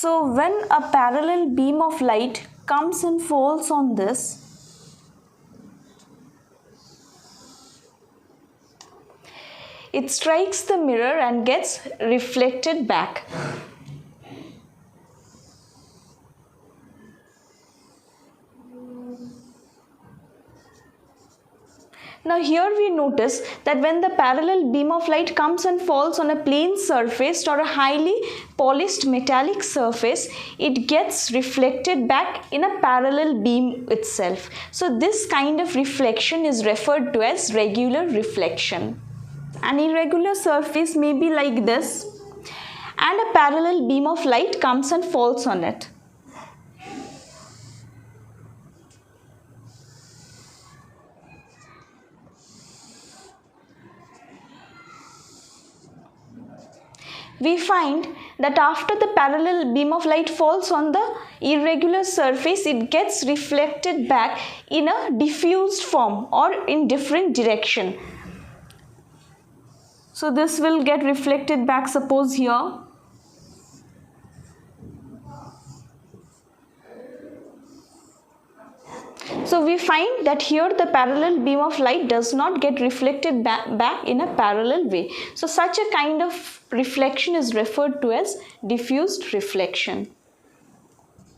So when a parallel beam of light comes and falls on this, it strikes the mirror and gets reflected back. Now here we notice that when the parallel beam of light comes and falls on a plane surface or a highly polished metallic surface, it gets reflected back in a parallel beam itself. So this kind of reflection is referred to as regular reflection. An irregular surface may be like this, and a parallel beam of light comes and falls on it. We find that after the parallel beam of light falls on the irregular surface, it gets reflected back in a diffused form or in different direction. So this will get reflected back, suppose here. So we find that here the parallel beam of light does not get reflected back in a parallel way. So such a kind of reflection is referred to as diffused reflection.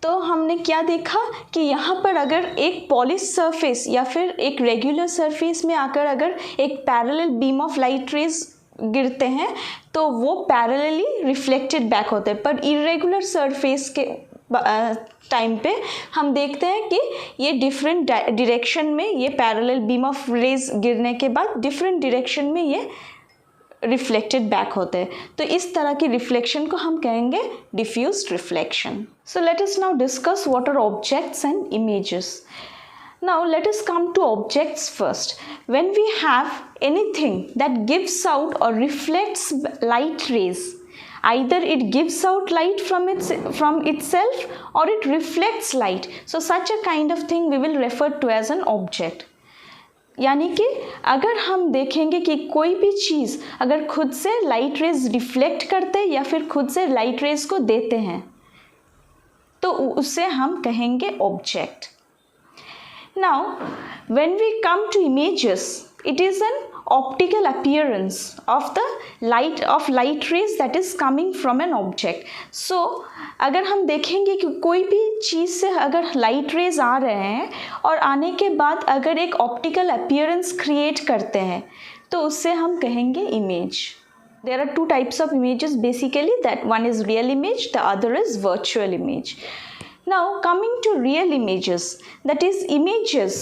तो हमने क्या देखा कि यहाँ पर अगर एक polish surface या फिर एक रेगुलर सरफेस में आकर अगर एक parallel beam of light rays गिरते हैं तो वो पैरेलली रिफ्लेक्टेड बैक होते हैं, पर इरेगुलर सरफेस के टाइम पे हम देखते हैं कि ये डिफरेंट डायरेक्शन में ये पैरेलल बीम ऑफ रेज गिरने के बाद डिफरेंट डायरेक्शन में ये रिफ्लेक्टेड बैक होते हैं. तो इस तरह की रिफ्लेक्शन को हम कहेंगे diffused reflection. So let us now discuss what are objects and images. Now let us come to objects first. When we have anything that gives out or reflects light rays, either it gives out light from itself or it reflects light. So such a kind of thing we will refer to as an object. यानी कि अगर हम देखेंगे कि कोई भी चीज़ अगर खुद से लाइट रेज रिफ्लेक्ट करते या फिर खुद से लाइट रेज को देते हैं तो उसे हम कहेंगे object. Now, when we come to images, it is an optical appearance of the light rays that is coming from an object. So, अगर हम देखेंगे कि कोई भी चीज़ से अगर लाइट रेज आ रहे हैं और आने के बाद अगर एक ऑप्टिकल अपीयरेंस क्रिएट करते हैं तो उससे हम कहेंगे image. There are two types of images basically, that one is real image, the other is virtual image. Now coming to real images, that is images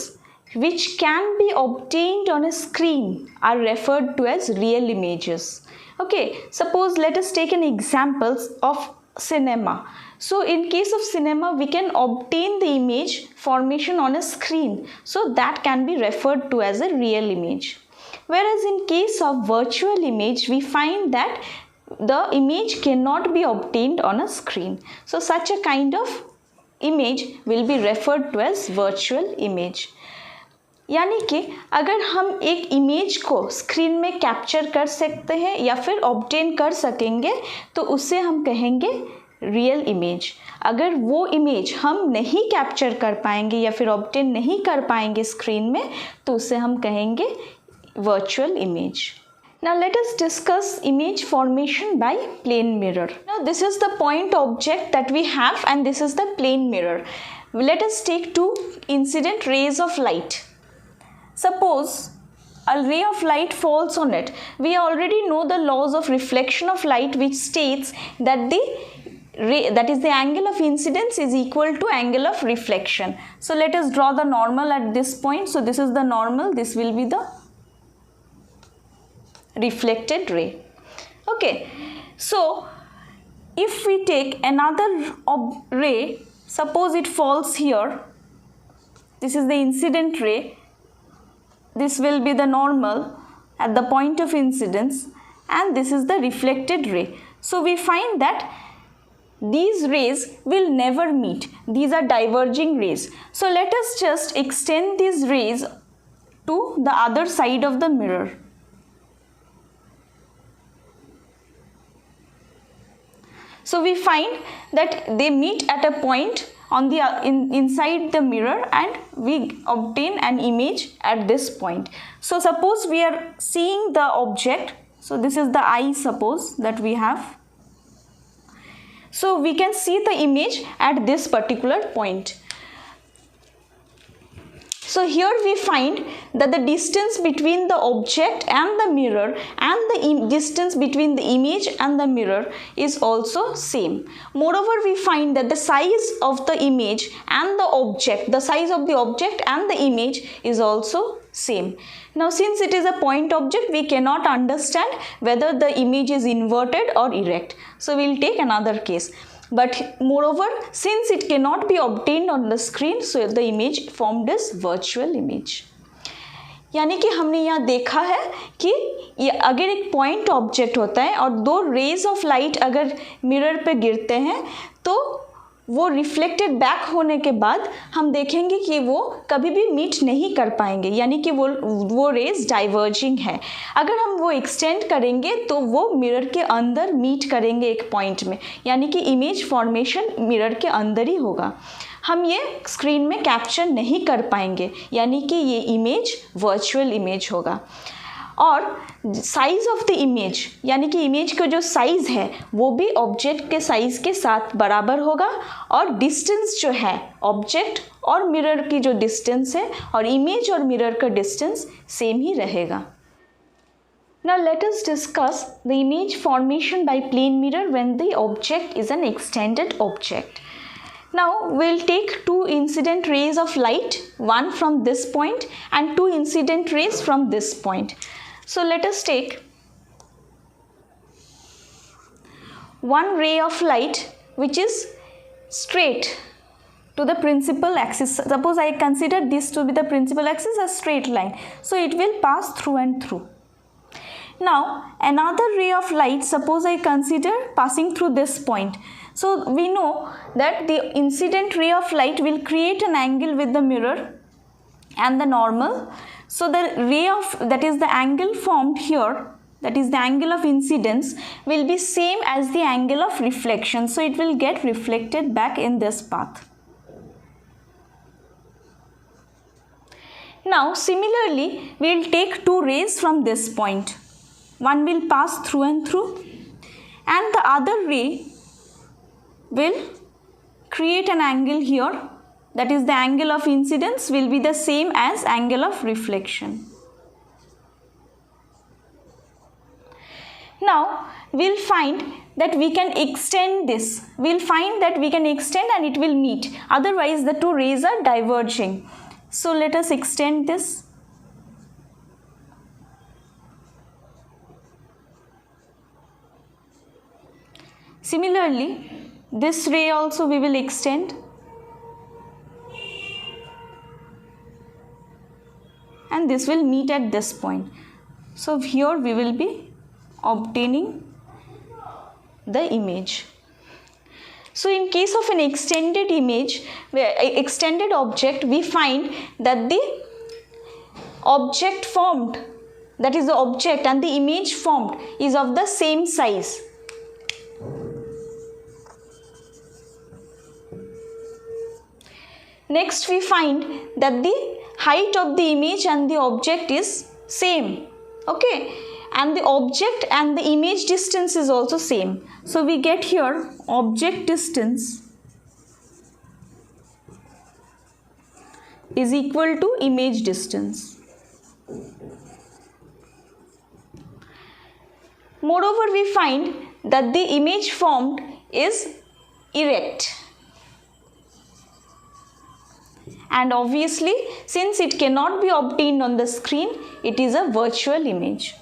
which can be obtained on a screen are referred to as real images. Okay, suppose let us take an example of cinema. So in case of cinema we can obtain the image formation on a screen, so that can be referred to as a real image. Whereas in case of virtual image we find that the image cannot be obtained on a screen. So such a kind of image will be referred to as virtual image. यानी कि अगर हम एक image को screen में capture कर सकते हैं या फिर ऑब्टेन कर सकेंगे तो उसे हम कहेंगे रियल इमेज. अगर वो इमेज हम नहीं कैप्चर कर पाएंगे या फिर ऑब्टेन नहीं कर पाएंगे स्क्रीन में तो उसे हम कहेंगे virtual image. Now let us discuss image formation by plane mirror. Now this is the point object that we have and this is the plane mirror. Let us take two incident rays of light. Suppose a ray of light falls on it. We already know the laws of reflection of light which states that the ray, that is the angle of incidence, is equal to angle of reflection. So let us draw the normal at this point. So this is the normal, this will be the reflected ray. Okay, so if we take another ray, suppose it falls here, this is the incident ray, this will be the normal at the point of incidence and this is the reflected ray. So we find that these rays will never meet, these are diverging rays. So let us just extend these rays to the other side of the mirror. So we find that they meet at a point on the inside the mirror, and we obtain an image at this point. So suppose we are seeing the object, so this is the eye, suppose that we have. So we can see the image at this particular point. So here we find that the distance between the object and the mirror and the distance between the image and the mirror is also same. Moreover, we find that the size of the image and the object, the size of the object and the image is also same. Now since it is a point object, we cannot understand whether the image is inverted or erect. So we will take another case. But moreover, since it cannot be obtained on the screen, so the image formed is virtual image. यानी कि हमने यहाँ देखा है कि ये अगर एक पॉइंट ऑब्जेक्ट होता है और दो रेज ऑफ लाइट अगर मिरर पे गिरते हैं तो वो रिफ्लेक्टेड बैक होने के बाद हम देखेंगे कि वो कभी भी मीट नहीं कर पाएंगे, यानी कि वो रेज डाइवर्जिंग है। अगर हम वो एक्सटेंड करेंगे तो वो मिरर के अंदर मीट करेंगे एक पॉइंट में, यानी कि इमेज फॉर्मेशन मिरर के अंदर ही होगा। हम ये स्क्रीन में कैप्चर नहीं कर पाएंगे, यानी कि ये इमेज वर्चुअल इमेज होगा। और साइज़ ऑफ द इमेज, यानी कि इमेज का जो साइज़ है वो भी ऑब्जेक्ट के साइज़ के साथ बराबर होगा, और डिस्टेंस जो है ऑब्जेक्ट और मिरर की जो डिस्टेंस है और इमेज और मिरर का डिस्टेंस सेम ही रहेगा। Now let us discuss the image formation by plane mirror when the object is an extended object. Now we'll take two incident rays of light, one from this point and two incident rays from this point. So let us take one ray of light which is straight to the principal axis. Suppose I consider this to be the principal axis, a straight line. So it will pass through and through. Now another ray of light, suppose I consider passing through this point. So we know that the incident ray of light will create an angle with the mirror and the normal. So the ray of, that is the angle formed here, that is the angle of incidence, will be same as the angle of reflection. So it will get reflected back in this path. Now similarly, we will take two rays from this point. One will pass through and through, and the other ray will create an angle here, that is the angle of incidence will be the same as angle of reflection. Now we'll find that we can extend this. We'll find that we can extend and it will meet. Otherwise the two rays are diverging. So let us extend this. Similarly, this ray also we will extend, and this will meet at this point. So here we will be obtaining the image. So in case of an extended image, extended object, we find that the object formed, that is the object and the image formed, is of the same size. Next we find that the height of the image and the object is same, okay, and the object and the image distance is also same. So we get here object distance is equal to image distance. Moreover, we find that the image formed is erect. And obviously, since it cannot be obtained on the screen, it is a virtual image.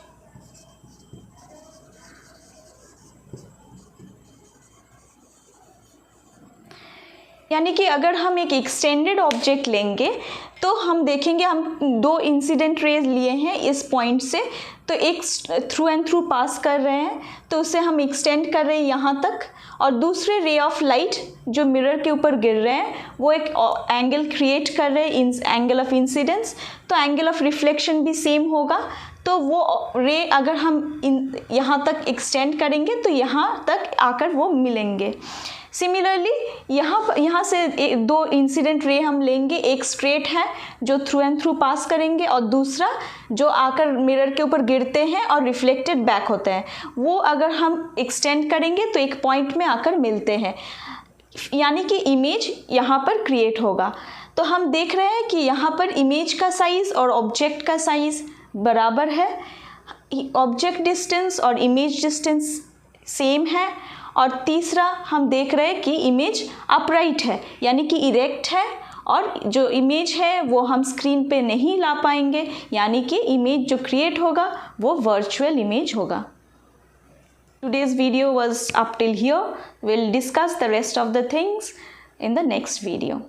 यानी कि अगर हम एक extended object लेंगे तो हम देखेंगे, हम दो इंसिडेंट रेज लिए हैं इस पॉइंट से, तो एक थ्रू एंड थ्रू पास कर रहे हैं तो उसे हम एक्सटेंड कर रहे हैं यहाँ तक, और दूसरे रे ऑफ लाइट जो मिरर के ऊपर गिर रहे हैं वो एक एंगल क्रिएट कर रहे हैं, एंगल ऑफ इंसिडेंस, तो एंगल ऑफ रिफ्लेक्शन भी सेम होगा, तो वो रे अगर हम यहाँ तक एक्सटेंड करेंगे तो यहाँ तक आकर वो मिलेंगे। सिमिलरली यहाँ से दो इंसिडेंट रे हम लेंगे, एक स्ट्रेट है जो थ्रू एंड थ्रू पास करेंगे और दूसरा जो आकर मिरर के ऊपर गिरते हैं और रिफ्लेक्टेड बैक होते हैं, वो अगर हम एक्सटेंड करेंगे तो एक पॉइंट में आकर मिलते हैं, यानी कि इमेज यहाँ पर क्रिएट होगा। तो हम देख रहे हैं कि यहाँ पर इमेज का साइज़ और ऑब्जेक्ट का साइज़ बराबर है, ऑब्जेक्ट डिस्टेंस और इमेज डिस्टेंस सेम है, और तीसरा हम देख रहे हैं कि इमेज अपराइट है, यानी कि इरेक्ट है, और जो इमेज है वो हम स्क्रीन पे नहीं ला पाएंगे, यानी कि इमेज जो क्रिएट होगा वो वर्चुअल इमेज होगा। Today's video was up till here. We'll discuss the rest of the things in the next video.